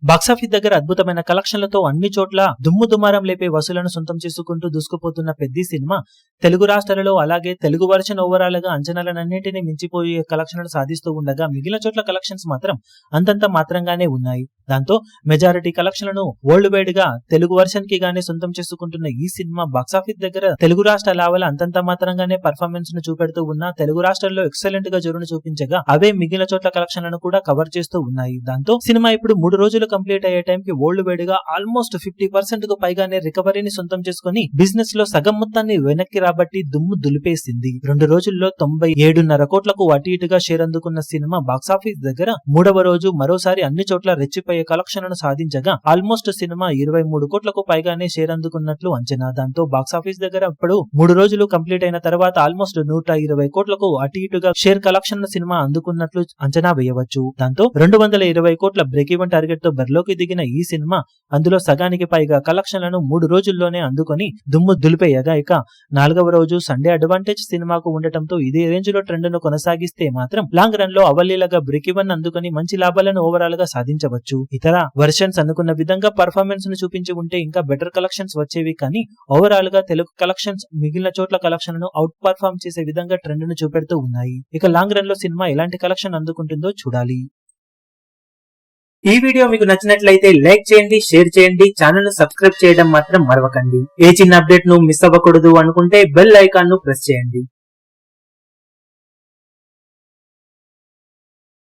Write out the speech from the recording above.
Box office దగ్గర అద్భుతమైన కలెక్షన్లతో అన్ని చోట్ల దుమ్ము దుమారం లేపే వసూలను సొంతం చేసుకుంటూ దూసుకుపోతున్న పెద్ద సినిమా తెలుగు రాష్ట్రాలలో అలాగే తెలుగు వర్షన్ ఓవరాల్ గా అంచనాలన్నింటినీ మించిపోయే కలెక్షన్లు సాధిస్తూ ఉండగా మిగిలిన చోట్ల కలెక్షన్స్ మాత్రం అంతంత మాత్రంగానే ఉన్నాయి. దాంతో మెజారిటీ కలెక్షన్లను వరల్డ్ వైడ్ గా తెలుగు వర్షన్ కి గానే సొంతం చేసుకుంటున్న ఈ సినిమా బాక్సాఫీస్ దగ్గర తెలుగు రాష్ట్రాల లావల అంతంత మాత్రంగానే పర్ఫార్మెన్స్ ను చూపెడుతూ ఉన్న తెలుగు రాష్ట్రాల్లో ఎక్సలెంట్ గా జోరును చూపించగా అవే మిగిలిన చోట్ల కలెక్షన్లను కూడా కవర్ చేస్తూ ఉన్నాయి. దాంతో సినిమా ఇప్పుడు 3 రోజులు కంప్లీట్ అయ్యే టైం కి వరల్డ్ వైడ్ గా ఆల్మోస్ట్ 50% కు పైగానే రికవరీని సొంతం చేసుకుని బిజినెస్ లో సగం మొత్తాన్ని వెనక్కి రాబట్టి దుమ్ము దులిపేసింది. 2 రోజుల్లో 97.5 కోట్లకు అటు ఇటుగా షేర్ అందుకున్న సినిమా బాక్సాఫీస్ దగ్గర 3వ రోజు మరోసారి అన్ని చోట్ల రెచ్చిపోయే కలెక్షన్లను సాధించగా ఆల్మోస్ట్ సినిమా 23 కోట్లకు పైగానే షేర్ అందుకున్నట్లు అంచనా. దాంతో బాక్సాఫీస్ దగ్గర ఇప్పుడు 3 రోజులు కంప్లీట్ అయిన తర్వాత ఆల్మోస్ట్ 120 కోట్లకు అటు ఇటుగా షేర్ కలెక్షన్ సినిమా అందుకున్నట్లు అంచనా వేయవచ్చు. దాంతో 220 కోట్ల బ్రేక్ ఈవెన్ టార్గెట్ తో బరిలోకి దిగిన ఈ సినిమా అందులో సగానికి పైగా కలెక్షన్లను 3 రోజుల్లోనే అందుకొని దుమ్ము దులిపేయగా ఇక 4వ రోజు సండే అడ్వాంటేజ్ సినిమాకు ఉండటంతో ఇదే రేంజ్ లో ట్రెండ్ ను కొనసాగిస్తే మాత్రం లాంగ్ రన్ లో అవలీలగా బ్రేక్ ఈవెన్ అందుకొని మంచి లాభాలను ఓవరాల్ గా సాధించవచ్చు. ఇతర వర్షన్స్ అనుకున్న విధంగా పర్ఫార్మెన్స్ ను చూపించి ఉంటే ఇంకా బెటర్ కలెక్షన్స్ వచ్చేవి, కానీ ఓవరాల్ గా తెలుగు కలెక్షన్స్ మిగిలిన చోట్ల కలెక్షన్ ను అవుట్ పర్ఫార్మ్ చేసే విధంగా ట్రెండ్ ను చూపెడుతూ ఉన్నాయి. ఇక లాంగ్ రన్ లో సినిమా ఎలాంటి కలెక్షన్ అందుకుంటుందో చూడాలి. ఈ వీడియో మీకు నచ్చినట్లయితే లైక్ చేయండి, షేర్ చేయండి, ఛానల్ ను సబ్స్క్రైబ్ చేయడం మాత్రం మరవకండి. ఏ చిన్న అప్డేట్ ను మిస్ అవ్వకూడదు అనుకుంటే బెల్ ఐకాన్ ను ప్రెస్ చేయండి.